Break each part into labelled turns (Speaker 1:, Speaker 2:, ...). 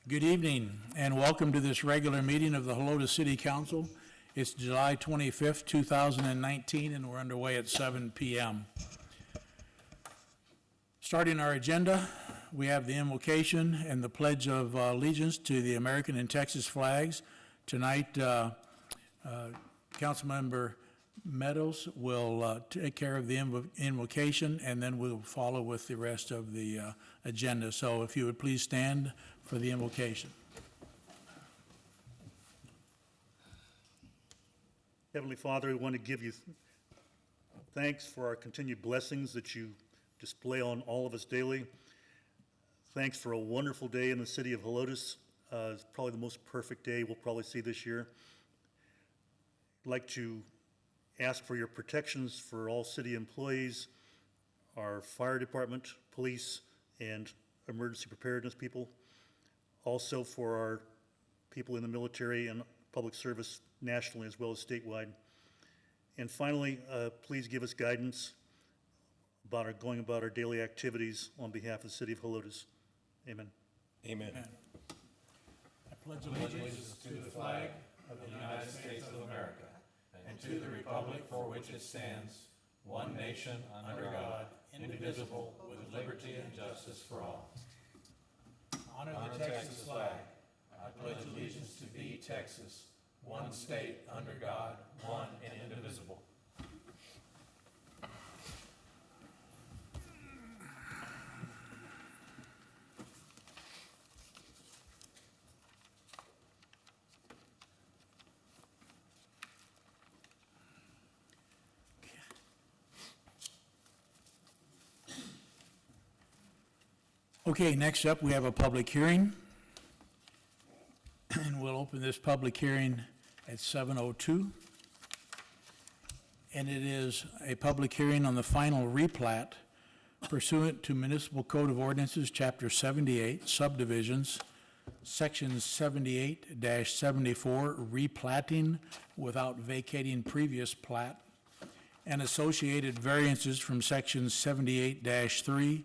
Speaker 1: Good evening and welcome to this regular meeting of the Helotes City Council. It's July 25th, 2019, and we're underway at 7 p.m. Starting our agenda, we have the invocation and the Pledge of Allegiance to the American and Texas flags. Tonight, Councilmember Meadows will take care of the invocation, and then we'll follow with the rest of the agenda. So if you would please stand for the invocation.
Speaker 2: Heavenly Father, we want to give you thanks for our continued blessings that you display on all of us daily. Thanks for a wonderful day in the city of Helotes. It's probably the most perfect day we'll probably see this year. I'd like to ask for your protections for all city employees, our fire department, police, and emergency preparedness people. Also for our people in the military and public service nationally as well as statewide. And finally, please give us guidance about going about our daily activities on behalf of the city of Helotes. Amen.
Speaker 3: Amen.
Speaker 1: I pledge
Speaker 4: Allegiance to the flag of the United States of America and to the republic for which it stands, one nation under God, indivisible, with liberty and justice for all. Honor the Texas flag. I pledge allegiance to thee, Texas, one state under God, one and indivisible.
Speaker 1: Okay, next up, we have a public hearing. And we'll open this public hearing at 7:02. And it is a public hearing on the final replat pursuant to Municipal Code of Ordinances, Chapter 78, Subdivisions, Section 78-74, replatting without vacating previous plat, and associated variances from Section 78-3,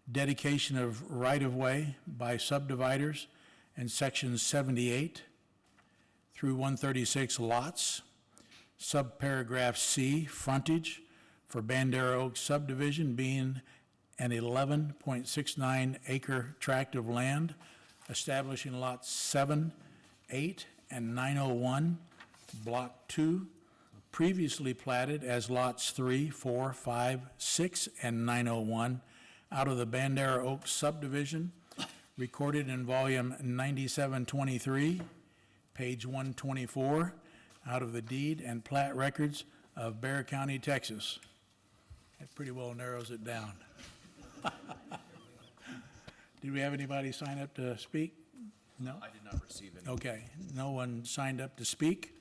Speaker 1: dedication of right-of-way by subdividers, and Sections 78 through 136 lots, subparagraph C, frontage for Bandera Oaks subdivision being an 11.69 acre tract of land, establishing lots 7, 8, and 901, Block 2, previously platted as lots 3, 4, 5, 6, and 901, out of the Bandera Oaks subdivision, recorded in volume 9723, page 124, out of the deed and plat records of Bexar County, Texas. That pretty well narrows it down. Did we have anybody sign up to speak? No?
Speaker 3: I did not receive any.
Speaker 1: Okay, no one signed up to speak.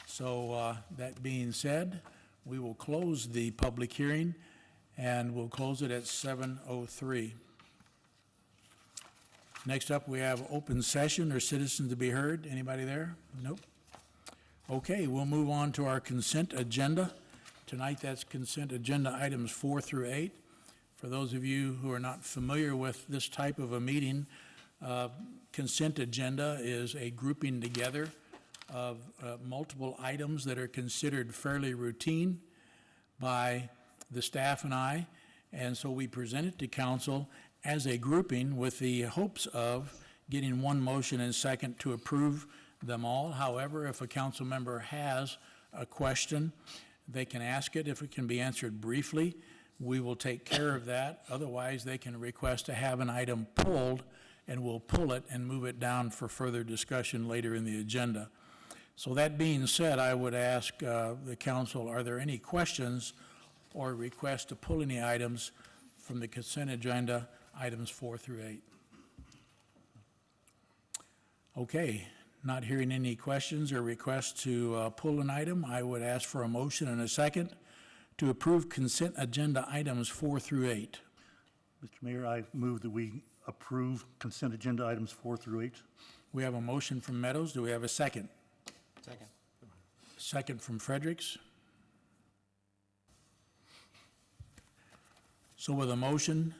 Speaker 1: So that being said, we will close the public hearing, and we'll close it at 7:03. Next up, we have open session or citizens to be heard. Anybody there? Nope. Okay, we'll move on to our consent agenda. Tonight, that's consent agenda items 4 through 8. For those of you who are not familiar with this type of a meeting, consent agenda is a grouping together of multiple items that are considered fairly routine by the staff and I, and so we present it to council as a grouping with the hopes of getting one motion and second to approve them all. However, if a council member has a question, they can ask it. If it can be answered briefly, we will take care of that. Otherwise, they can request to have an item pulled, and we'll pull it and move it down for further discussion later in the agenda. So that being said, I would ask the council, are there any questions or requests to pull any items from the consent agenda, items 4 through 8? Okay, not hearing any questions or requests to pull an item, I would ask for a motion and a second to approve consent agenda items 4 through 8.
Speaker 2: Mr. Mayor, I move that we approve consent agenda items 4 through 8.
Speaker 1: We have a motion from Meadows. Do we have a second?
Speaker 3: Second.
Speaker 1: Second from Fredericks. So with a motion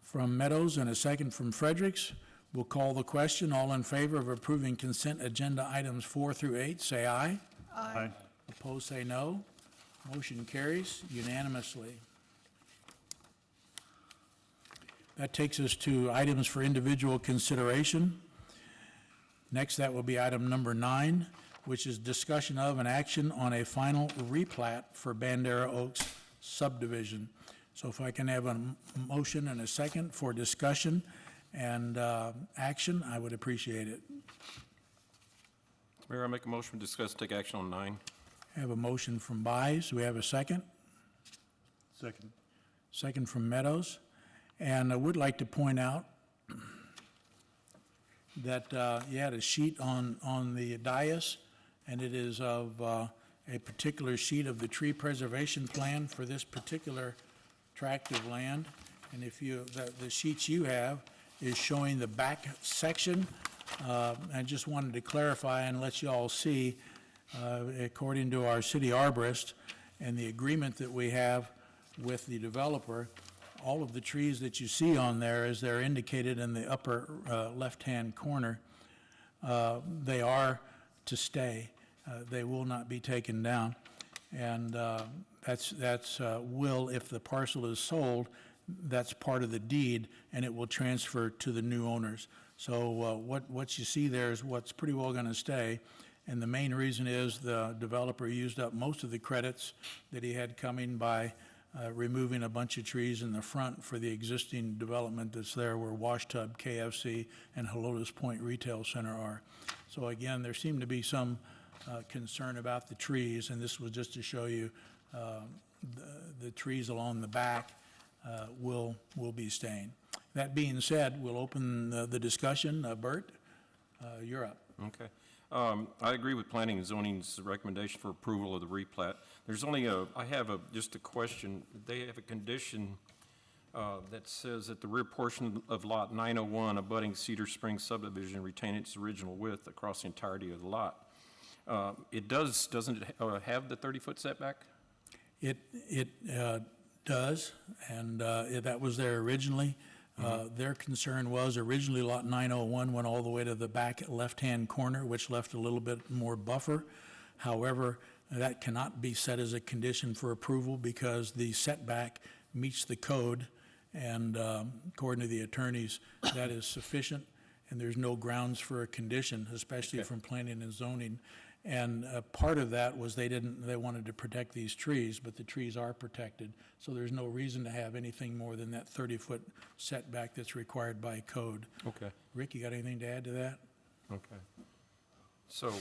Speaker 1: from Meadows and a second from Fredericks, We'll call the question. All in favor of approving consent agenda items 4 through 8, say aye.
Speaker 2: Aye.
Speaker 1: Opposed, say no. Motion carries unanimously. That takes us to items for individual consideration. Next, that will be item number 9, which is discussion of an action on a final replat for Bandera Oaks subdivision. So if I can have a motion and a second for discussion and action, I would appreciate it.
Speaker 3: Mayor, I make a motion to discuss, take action on 9.
Speaker 1: I have a motion from Buys. Do we have a second?
Speaker 2: Second.
Speaker 1: Second from Meadows. And I would like to point out that you had a sheet on the dais, and it is of a particular sheet of the tree preservation plan for this particular tract of land. And if you, the sheets you have is showing the back section. I just wanted to clarify and let you all see, according to our city arborist and the agreement that we have with the developer, all of the trees that you see on there, as they're indicated in the upper left-hand corner, they are to stay. They will not be taken down. And that's will, if the parcel is sold, that's part of the deed, and it will transfer to the new owners. So what you see there is what's pretty well going to stay. And the main reason is the developer used up most of the credits that he had coming by removing a bunch of trees in the front for the existing development that's there where Washtub, KFC, and Helotes Point Retail Center are. So again, there seemed to be some concern about the trees, and this was just to show you the trees along the back will be staying. That being said, we'll open the discussion. Bert, you're up.
Speaker 3: Okay. I agree with Planning and Zoning's recommendation for approval of the replat. There's only I have just a question. They have a condition that says that the rear portion of Lot 901 abutting Cedar Springs subdivision retain its original width across the entirety of the lot. Doesn't it have the 30-foot setback?
Speaker 1: It does, and that was there originally. Their concern was originally Lot 901 went all the way to the back left-hand corner, which left a little bit more buffer. However, that cannot be set as a condition for approval because the setback meets the code, and according to the attorneys, that is sufficient, and there's no grounds for a condition, especially from planning and zoning. And part of that was they wanted to protect these trees, but the trees are protected, so there's no reason to have anything more than that 30-foot setback that's required by code.
Speaker 3: Okay.
Speaker 1: Rick, you got anything to add to that?
Speaker 3: Okay. So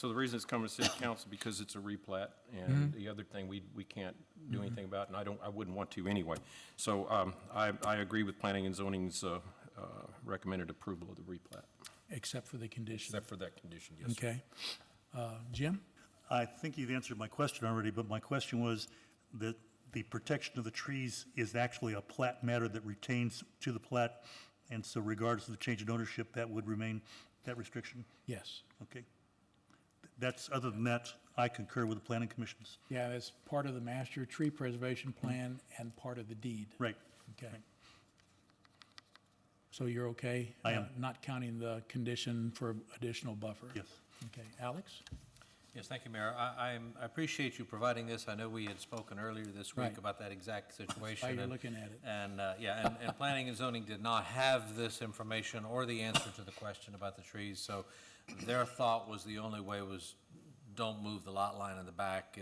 Speaker 3: the reason it's coming to city council because it's a replat, and the other thing we can't do anything about, and I wouldn't want to anyway. So I agree with Planning and Zoning's recommended approval of the replat.
Speaker 1: Except for the condition.
Speaker 3: Except for that condition, yes. Sir.
Speaker 1: Okay. Jim?
Speaker 2: I think you've answered my question already, but my question was that the protection of the trees is actually a plat matter that retains to the plat, and so regardless of the change in ownership, that would remain that restriction?
Speaker 1: Yes.
Speaker 2: Okay. That's, other than that, I concur with the planning commissions.
Speaker 1: Yeah, that's part of the master tree preservation plan and part of the deed.
Speaker 2: Right.
Speaker 1: Okay. So you're okay?
Speaker 2: I am.
Speaker 1: Not counting the condition for additional buffer?
Speaker 2: Yes.
Speaker 1: Okay. Alex?
Speaker 5: Yes, thank you, Mayor. I appreciate you providing this. I know we had spoken earlier this week
Speaker 1: Right.
Speaker 5: about that exact situation.
Speaker 1: Why you're
Speaker 5: and-
Speaker 1: looking at it.
Speaker 5: And, and Planning and Zoning did not have this information or the answer to the question about the trees, so their thought was the only way was don't move the lot line in the back,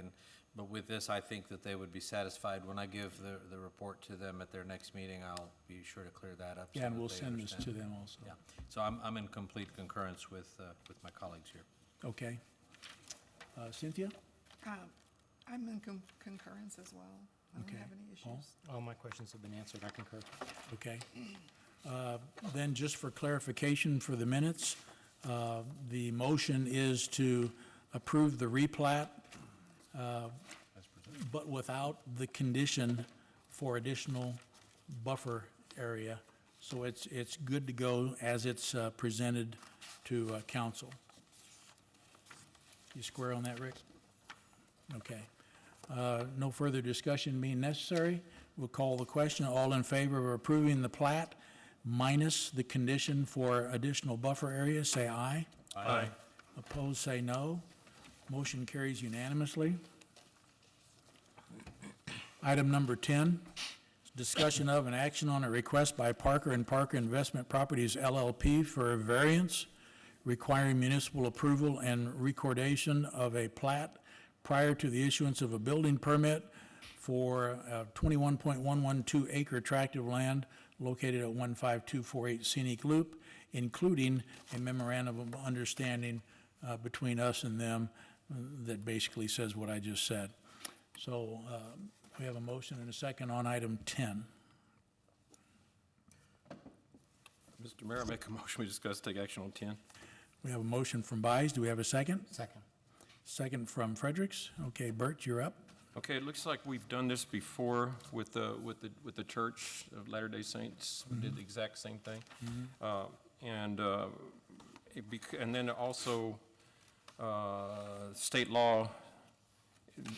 Speaker 5: but with this, I think that they would be satisfied. When I give the report to them at their next meeting, I'll be sure to clear that up. so
Speaker 1: Yeah, and
Speaker 5: that
Speaker 1: we'll
Speaker 5: they
Speaker 1: send this to
Speaker 5: understand.
Speaker 1: them also.
Speaker 5: Yeah, so I'm in complete concurrence with my colleagues here.
Speaker 1: Okay. Cynthia?
Speaker 6: I'm in concurrence as well. I
Speaker 1: Okay.
Speaker 6: don't have any
Speaker 1: Paul?
Speaker 6: issues.
Speaker 7: All my questions have been answered. I concur.
Speaker 1: Okay. Then just for clarification for the minutes, the motion is to approve the replat, but without the condition for additional buffer area. So it's good to go as it's presented to council. You square on that, Rick? Okay. No further discussion being necessary. We'll call the question. All in favor of approving the plat minus the condition for additional buffer area, say aye.
Speaker 3: Aye.
Speaker 1: Opposed, say no. Motion carries unanimously. Item number 10, discussion of an action on a request by Parker and Parker Investment Properties LLP for a variance requiring municipal approval and recordation of a plat prior to the issuance of a building permit for a 21.112 acre tract of land located at 15248 Scenic Loop, including a memorandum of understanding between us and them that basically says what I just said. So we have a motion and a second on item 10.
Speaker 3: Mr. Mayor, I make a motion we discuss, take action on 10.
Speaker 1: We have a motion from Buys. Do we have a second?
Speaker 7: Second.
Speaker 1: Second from Fredericks. Okay, Bert, you're up.
Speaker 3: Okay, it looks like we've done this before with the Church of Latter-day Saints. We did the exact same thing. And then also, state law,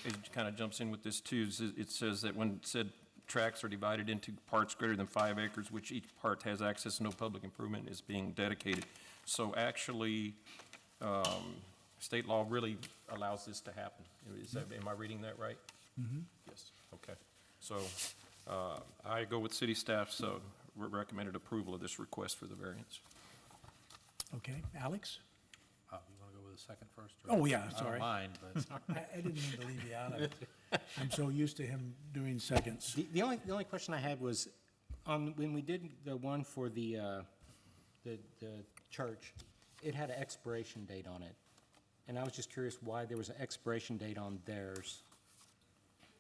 Speaker 3: it kind of jumps in with this too. It says that when said tracts are divided into parts greater than 5 acres, which each part has access to no public improvement, is being dedicated. So actually, state law really allows this to happen. Am I reading that right? Yes, okay. So I go with city staff's recommended approval of this request for the variance.
Speaker 1: Okay, Alex?
Speaker 5: You want to go with the second first? or-
Speaker 1: Oh, yeah,
Speaker 5: I
Speaker 1: sorry.
Speaker 5: don't mind, but
Speaker 1: I didn't mean to leave you out of it. I'm so used to him doing seconds.
Speaker 7: The only question I had was, on, when we did the one for the church, it had an expiration date on it. And I was just curious why there was an expiration date on theirs,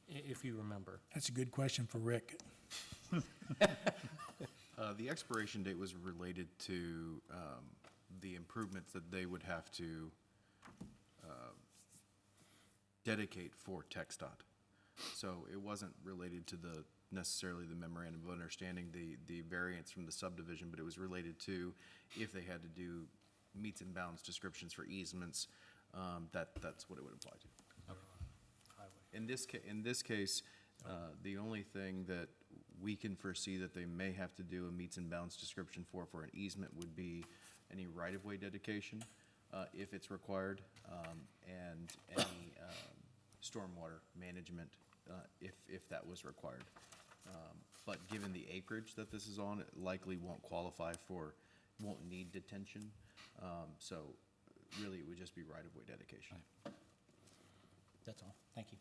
Speaker 7: if you remember.
Speaker 1: That's a good question for Rick.
Speaker 8: The expiration date was related to the improvements that they would have to dedicate for TxDOT. So it wasn't related to necessarily the memorandum of understanding, the variance from the subdivision, but it was related to if they had to do meets and bounds descriptions for easements, that's what it would apply to. In this case, the only thing that we can foresee that they may have to do a meets and bounds description for an easement would be any right-of-way dedication, if it's required, and any stormwater management, if that was required. But given the acreage that this is on, it likely won't won't need detention. So really, it would just be right-of-way dedication.
Speaker 7: That's all. Thank you.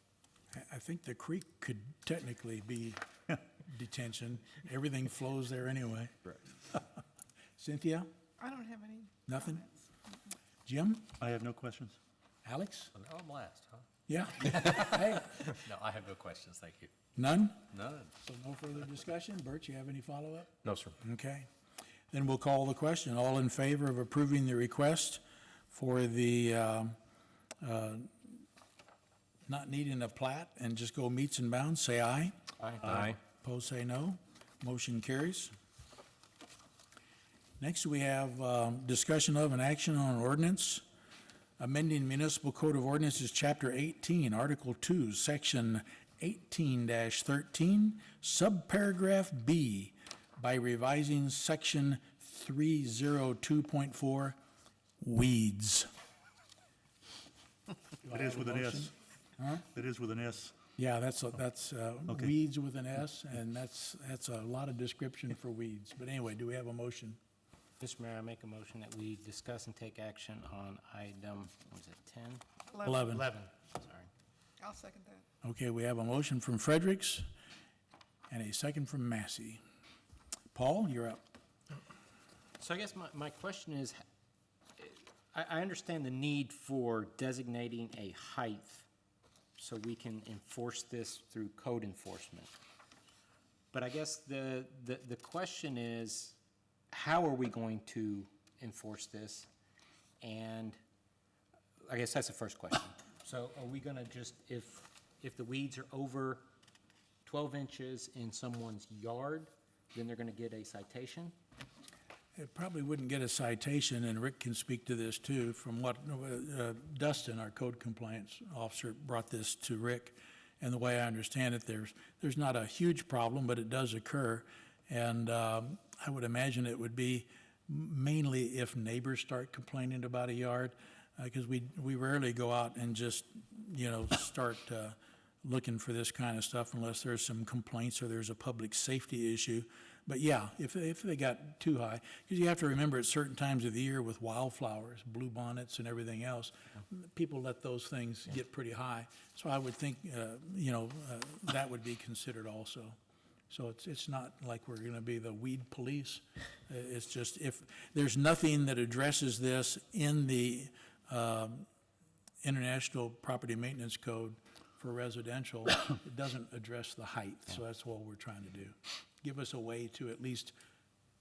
Speaker 1: I think the creek could technically be detention. Everything flows there anyway.
Speaker 8: Correct.
Speaker 1: Cynthia?
Speaker 6: I don't have any.
Speaker 1: Nothing?
Speaker 6: comments.
Speaker 1: Jim?
Speaker 2: I have no questions.
Speaker 1: Alex?
Speaker 5: oh, no, I'm last, huh?
Speaker 1: Yeah? Hey,
Speaker 5: No, I have no questions, thank you.
Speaker 1: none?
Speaker 5: None.
Speaker 1: So no further discussion? Bert, you have any follow-up?
Speaker 3: No, sir.
Speaker 1: Okay. Then we'll call the question. All in favor of approving the request for the not needing a plat and just go meets and bounds, say aye.
Speaker 3: Aye.
Speaker 1: Opposed, say no. Motion carries. Next, we have discussion of an action on an ordinance amending Municipal Code of Ordinances, Chapter 18, Article 2, Section 18-13, Subparagraph B, by revising Section 302.4, weeds.
Speaker 2: It is with an S. It is with an S.
Speaker 1: Yeah, that's
Speaker 2: Okay.
Speaker 1: weeds with an S, and that's a lot of description for weeds. But anyway, do we have a motion?
Speaker 7: Mr. Mayor, I make a motion that we discuss and take action on item, what was it, 10?
Speaker 1: 11.
Speaker 7: 11, sorry.
Speaker 6: I'll second that.
Speaker 1: Okay, we have a motion from Fredericks and a second from Massey. Paul, you're up.
Speaker 7: So I guess my question is, I understand the need for designating a height so we can enforce this through code enforcement. But I guess the question is, how are we going to enforce this? And I guess that's the first question. So are we gonna just, if the weeds are over 12 inches in someone's yard, then they're gonna get a citation?
Speaker 1: It probably wouldn't get a citation, and Rick can speak to this too, from what Dustin, our code compliance officer, brought this to Rick. And the way I understand it, there's not a huge problem, but it does occur. And I would imagine it would be mainly if neighbors start complaining about a yard, because we rarely go out and just, start looking for this kind of stuff unless there's some complaints or there's a public safety issue. But yeah, if they got too high, because you have to remember at certain times of the year with wildflowers, bluebonnets and everything else, people let those things get pretty high. So I would think, that would be considered also. So it's not like we're going to be the weed police. It's just if there's nothing that addresses this in the International Property Maintenance Code for residential, it doesn't address the height. So that's what we're trying to do. Give us a way to at least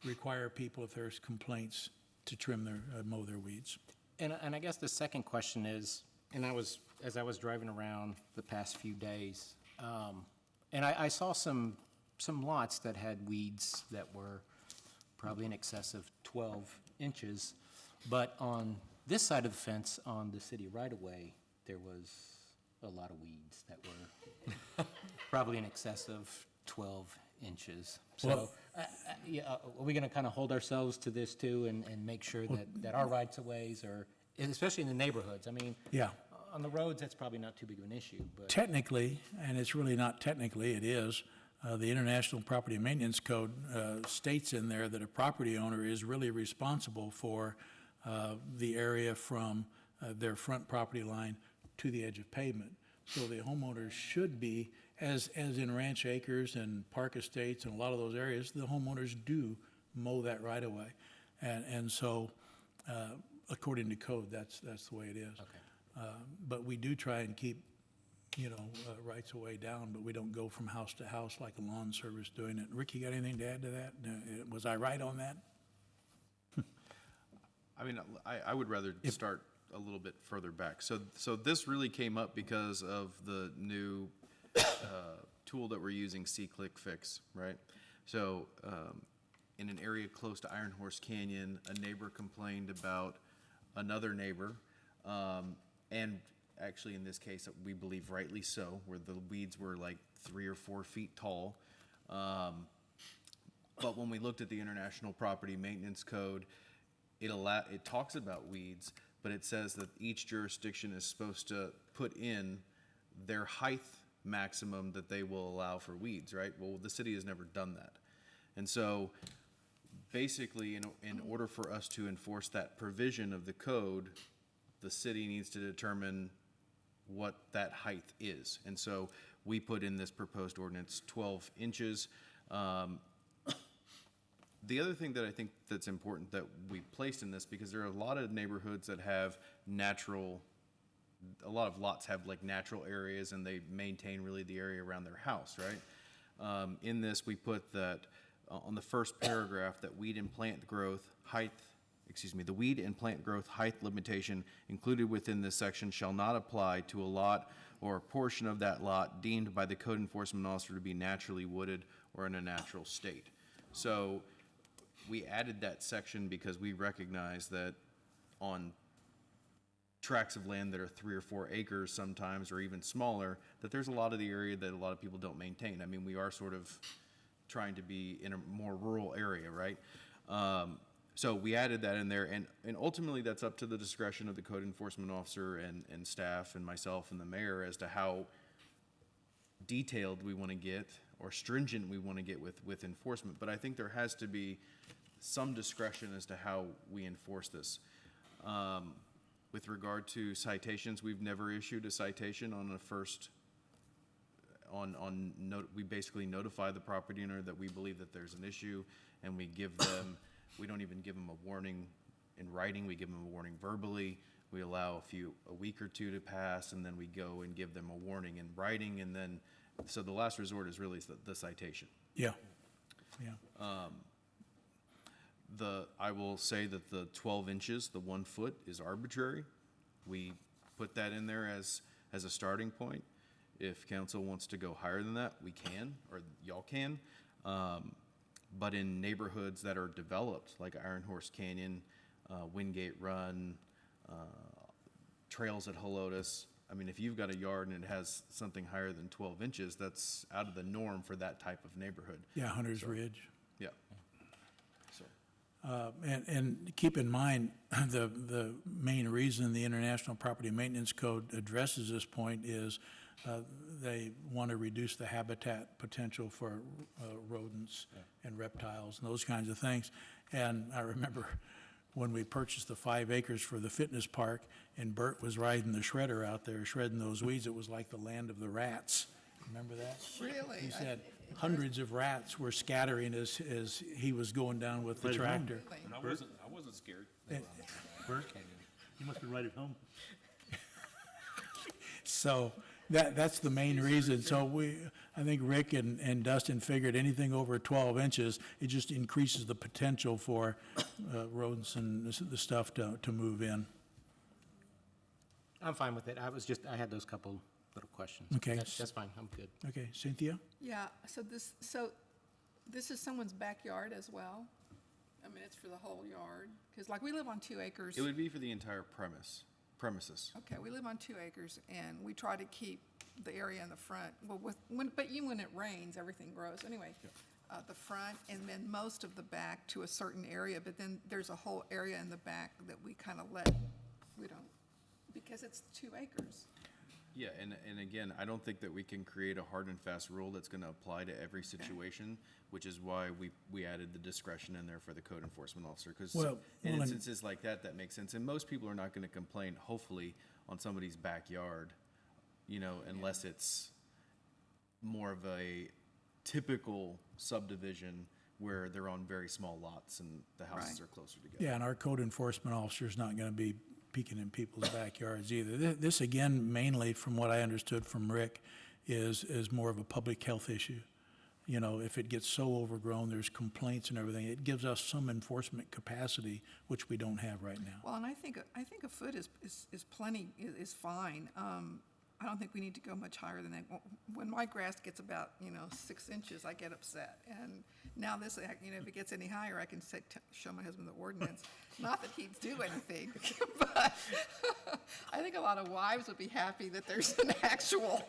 Speaker 1: require people, if there's complaints, to trim their, mow their weeds.
Speaker 7: And I guess the second question is, as I was driving around the past few days, and I saw some lots that had weeds that were probably in excess of 12 inches, but on this side of the fence, on the city right-of-way, there was a lot of weeds that were probably in excess of 12 inches. So,
Speaker 1: Well-
Speaker 7: are we going to kind of hold ourselves to this too and make sure that our rights-of-ways are, and especially in the neighborhoods? I mean,
Speaker 1: Yeah.
Speaker 7: on the roads, that's probably not too big of an issue, but.
Speaker 1: Technically, and it's really not technically, it is, the International Property Maintenance Code states in there that a property owner is really responsible for the area from their front property line to the edge of pavement. So the homeowners should be, as in Ranch Acres and Park Estates and a lot of those areas, the homeowners do mow that right away. And so, according to code, that's the way it is.
Speaker 7: Okay.
Speaker 1: But we do try and keep, rights of way down, but we don't go from house to house like a lawn service doing it. Rick, you got anything to add to that? Was I right on that?
Speaker 8: I mean, I would rather start a little bit further back. So this really came up because of the new tool that we're using, C-Click Fix, right? So in an area close to Iron Horse Canyon, a neighbor complained about another neighbor, and actually in this case, we believe rightly so, where the weeds were like 3 or 4 feet tall. But when we looked at the International Property Maintenance Code, it talks about weeds, but it says that each jurisdiction is supposed to put in their height maximum that they will allow for weeds, right? Well, the city has never done that. And so basically, in order for us to enforce that provision of the code, the city needs to determine what that height is. And so we put in this proposed ordinance 12 inches. The other thing that I think that's important that we placed in this, because there are a lot of neighborhoods that have a lot of lots have like natural areas and they maintain really the area around their house, right? In this, we put that on the first paragraph that the weed and plant growth height limitation included within this section shall not apply to a lot or a portion of that lot deemed by the code enforcement officer to be naturally wooded or in a natural state. So we added that section because we recognize that on tracts of land that are 3 or 4 acres sometimes, or even smaller, that there's a lot of the area that a lot of people don't maintain. I mean, we are sort of trying to be in a more rural area, right? So we added that in there, and ultimately that's up to the discretion of the code enforcement officer and staff and myself and the mayor as to how detailed we want to get or stringent we want to get with enforcement. But I think there has to be some discretion as to how we enforce this. With regard to citations, we've never issued a citation on a first, we basically notify the property owner that we believe that there's an issue, and we give them, we don't even give them a warning in writing, we give them a warning verbally. We allow a week or two to pass, and then we go and give them a warning in writing, and then, so the last resort is really the citation.
Speaker 1: Yeah.
Speaker 8: I will say that the 12 inches, the 1 foot, is arbitrary. We put that in there as a starting point. If council wants to go higher than that, we can, or y'all can. But in neighborhoods that are developed, like Iron Horse Canyon, Wingate Run, trails at Helotes, I mean, if you've got a yard and it has something higher than 12 inches, that's out of the norm for that type of neighborhood.
Speaker 1: Yeah, Hunter's Ridge.
Speaker 8: Yeah.
Speaker 1: And keep in mind, the main reason the International Property Maintenance Code addresses this point is they want to reduce the habitat potential for rodents and reptiles and those kinds of things. And I remember when we purchased the 5 acres for the fitness park, and Bert was riding the shredder out there, shredding those weeds, it was like the land of the rats. Remember that?
Speaker 6: Really?
Speaker 1: He said hundreds of rats were scattering as he was going down with the
Speaker 2: Right at home.
Speaker 1: tractor.
Speaker 6: Really?
Speaker 3: I wasn't scared.
Speaker 2: Bert, you must be right at home.
Speaker 1: So that's the main reason. So I think Rick and Dustin figured anything over 12 inches, it just increases the potential for rodents and the stuff to move in.
Speaker 7: I'm fine with it. I had those couple little questions.
Speaker 1: Okay.
Speaker 7: That's fine, I'm good.
Speaker 1: Okay, Cynthia?
Speaker 6: Yeah, so this is someone's backyard as well? I mean, it's for the whole yard? Because like, we live on 2 acres.
Speaker 8: It would be for the entire premises.
Speaker 6: Okay, we live on 2 acres, and we try to keep the area in the front, well, but even when it rains, everything grows. Anyway, the front, and then most of the back to a certain area, but then there's a whole area in the back that we kind of we don't, because it's 2 acres.
Speaker 8: Yeah, and again, I don't think that we can create a hard and fast rule that's gonna apply to every situation, which is why we added the discretion in there for the code enforcement officer, because
Speaker 1: Well,
Speaker 8: in
Speaker 1: well, and-
Speaker 8: instances like that makes sense, and most people are not gonna complain, hopefully, on somebody's backyard, unless it's more of a typical subdivision where they're on very small lots and the houses
Speaker 6: Right.
Speaker 8: are closer together.
Speaker 1: Yeah, and our code enforcement officer's not going to be peeking in people's backyards either. This, again, mainly from what I understood from Rick, is more of a public health issue. If it gets so overgrown, there's complaints and everything, it gives us some enforcement capacity, which we don't have right now.
Speaker 6: Well, and I think a foot is plenty, is fine. I don't think we need to go much higher than that. When my grass gets about, 6 inches, I get upset. And now this, if it gets any higher, I can show my husband the ordinance. Not that he'd do anything, but I think a lot of wives would be happy that there's an actual,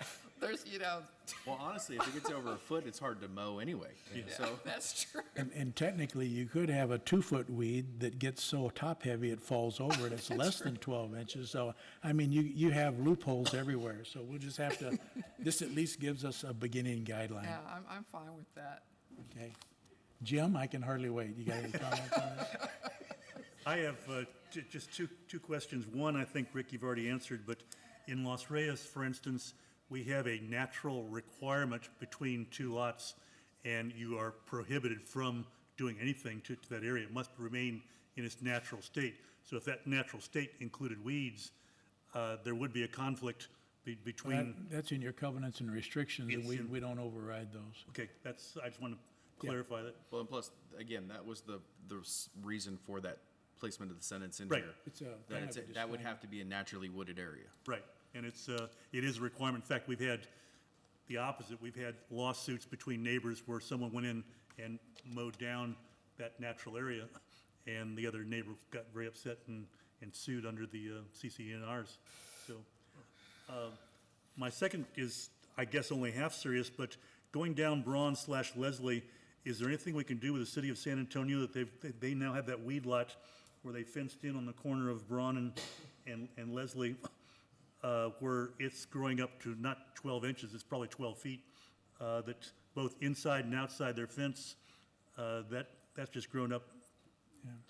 Speaker 8: Well, honestly, if it gets over a foot, it's hard to mow anyway, so.
Speaker 6: that's true.
Speaker 1: And technically, you could have a 2-foot weed that gets so top-heavy it falls over and it's less than 12 inches. So, I mean, you have loopholes everywhere, so we'll just have to, this at least gives us a beginning guideline.
Speaker 6: Yeah, I'm fine with that.
Speaker 1: Okay. Jim, I can hardly wait. You got any comments on this?
Speaker 2: I have just two questions. One, I think, Rick, you've already answered, but in Los Reyes, for instance, we have a natural requirement between 2 lots, and you are prohibited from doing anything to that area. It must remain in its natural state. So if that natural state included weeds, there would be a conflict between,
Speaker 1: That's in your covenants and restrictions, and
Speaker 2: It's
Speaker 1: we
Speaker 2: in-
Speaker 1: we don't override those.
Speaker 2: okay, I just want to clarify that.
Speaker 8: Well, and plus, again, that was the reason for that placement of the sentence in
Speaker 2: Right.
Speaker 8: here.
Speaker 1: It's a
Speaker 8: That
Speaker 1: kind
Speaker 8: it's,
Speaker 1: of a
Speaker 8: that would
Speaker 1: disclaimer.
Speaker 8: have to be a naturally wooded area.
Speaker 2: Right, and it is a requirement. In fact, we've had the opposite. We've had lawsuits between neighbors where someone went in and mowed down that natural area, and the other neighbor got very upset and sued under the CCNRs. So, my second is, I guess, only half serious, but going down Braun/Leslie, is there anything we can do with the city of San Antonio that they now have that weed lot where they fenced in on the corner of Braun and Leslie, where it's growing up to not 12 inches, it's probably 12 feet, that both inside and outside their fence, that's just grown up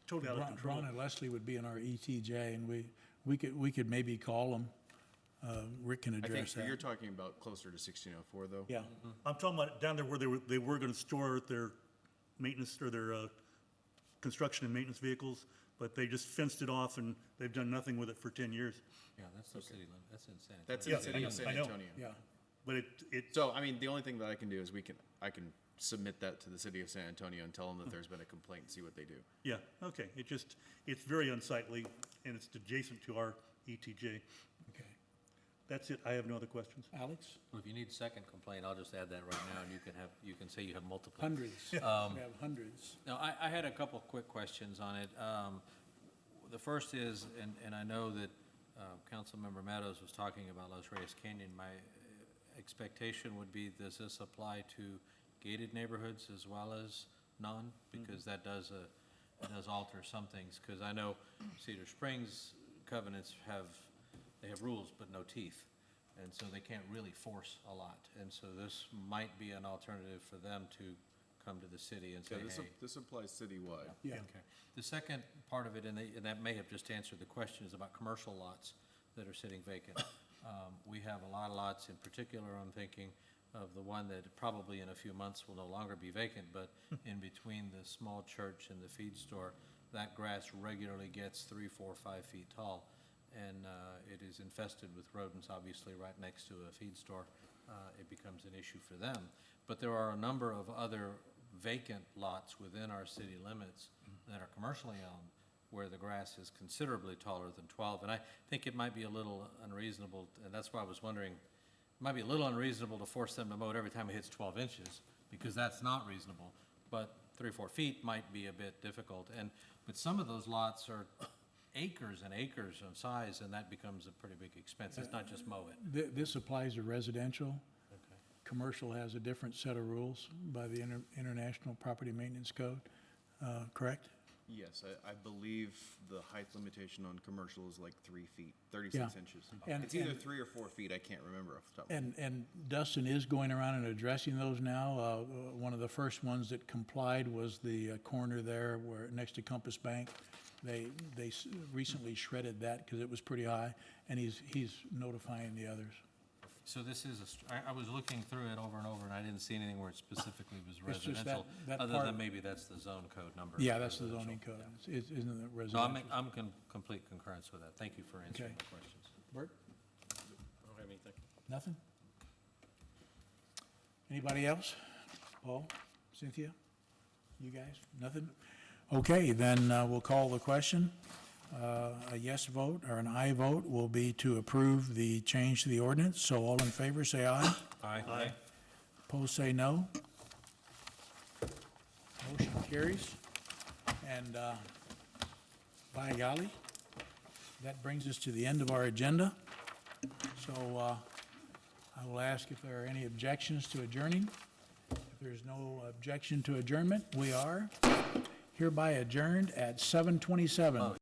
Speaker 2: totally out of control.
Speaker 1: Braun and Leslie would be in our ETJ, and we could maybe call them. Rick can
Speaker 8: I think
Speaker 1: address that.
Speaker 8: you're talking about closer to 1604, though.
Speaker 1: Yeah,
Speaker 2: I'm talking about down there where they were going to store their maintenance or their construction and maintenance vehicles, but they just fenced it off and they've done nothing with it for 10 years.
Speaker 5: Yeah, that's the city limit, that's in San Antonio.
Speaker 8: That's
Speaker 2: Yeah,
Speaker 8: in city
Speaker 2: I know,
Speaker 8: of San
Speaker 2: I know.
Speaker 8: Antonio.
Speaker 1: yeah.
Speaker 2: But it
Speaker 8: So, I mean, the only thing that I can do is I can submit that to the city of San Antonio and tell them that there's been a complaint and see what they do.
Speaker 2: yeah, okay, it's very unsightly and it's adjacent to our ETJ.
Speaker 1: Okay.
Speaker 2: That's it, I have no other questions.
Speaker 1: Alex?
Speaker 5: Well, if you need a second complaint, I'll just add that right now, and you can say you have multiple.
Speaker 1: Hundreds. We have hundreds.
Speaker 5: Now, I had a couple of quick questions on it. The first is, and I know that Councilmember Meadows was talking about Los Reyes Canyon. My expectation would be, does this apply to gated neighborhoods as well as none? Because that does does alter some things, because I know Cedar Springs covenants they have rules but no teeth, and so they can't really force a lot. And so this might be an alternative for them to come to the city and say,
Speaker 8: Yeah,
Speaker 5: hey.
Speaker 8: this applies citywide.
Speaker 1: Yeah.
Speaker 5: Okay. The second part of it, and that may have just answered the question, is about commercial lots that are sitting vacant. We have a lot of lots, in particular, I'm thinking of the one that probably in a few months will no longer be vacant, but in between the small church and the feed store, that grass regularly gets 3, 4, 5 feet tall, and it is infested with rodents, obviously, right next to a feed store. It becomes an issue for them. But there are a number of other vacant lots within our city limits that are commercially owned, where the grass is considerably taller than 12. And I think it might be a little unreasonable, and that's why I was wondering, it might be a little unreasonable to force them to mow it every time it hits 12 inches, because that's not reasonable. But 3 or 4 feet might be a bit difficult. But some of those lots are acres and acres in size, and that becomes a pretty big expense. It's not just mow it.
Speaker 1: This applies to residential.
Speaker 5: Okay.
Speaker 1: Commercial has a different set of rules by the International Property Maintenance Code, correct?
Speaker 8: Yes, I believe the height limitation on commercial is like 3 feet, 36
Speaker 1: Yeah.
Speaker 8: inches.
Speaker 1: And-
Speaker 8: It's either
Speaker 1: and-
Speaker 8: 3 or 4 feet, I can't remember off the top of my head.
Speaker 1: And Dustin is going around and addressing those now. One of the first ones that complied was the corner there where, next to Compass Bank. They recently shredded that because it was pretty high, and he's notifying the others.
Speaker 5: So this is, I was looking through it over and over, and I didn't see anything where it specifically was
Speaker 1: It's just that-
Speaker 5: residential,
Speaker 1: that
Speaker 5: other
Speaker 1: part-
Speaker 5: than maybe that's the zone code number.
Speaker 1: Yeah, that's the
Speaker 5: Residential,
Speaker 1: zoning code.
Speaker 5: yeah.
Speaker 1: Isn't it
Speaker 5: No,
Speaker 1: residential?
Speaker 5: I'm complete concurrence with that. Thank you for answering
Speaker 1: Okay.
Speaker 5: the questions.
Speaker 1: Bert?
Speaker 3: I don't have anything.
Speaker 1: Nothing? Anybody else? Paul, Cynthia? You guys? Nothing? Okay, then we'll call the question. A yes vote or an aye vote will be to approve the change to the ordinance. So all in favor, say aye.
Speaker 3: Aye.
Speaker 1: Opposed, say no. Motion carries. And by golly, that brings us to the end of our agenda. So I will ask if there are any objections to adjourning. If there's no objection to adjournment, we are hereby adjourned at 7:27.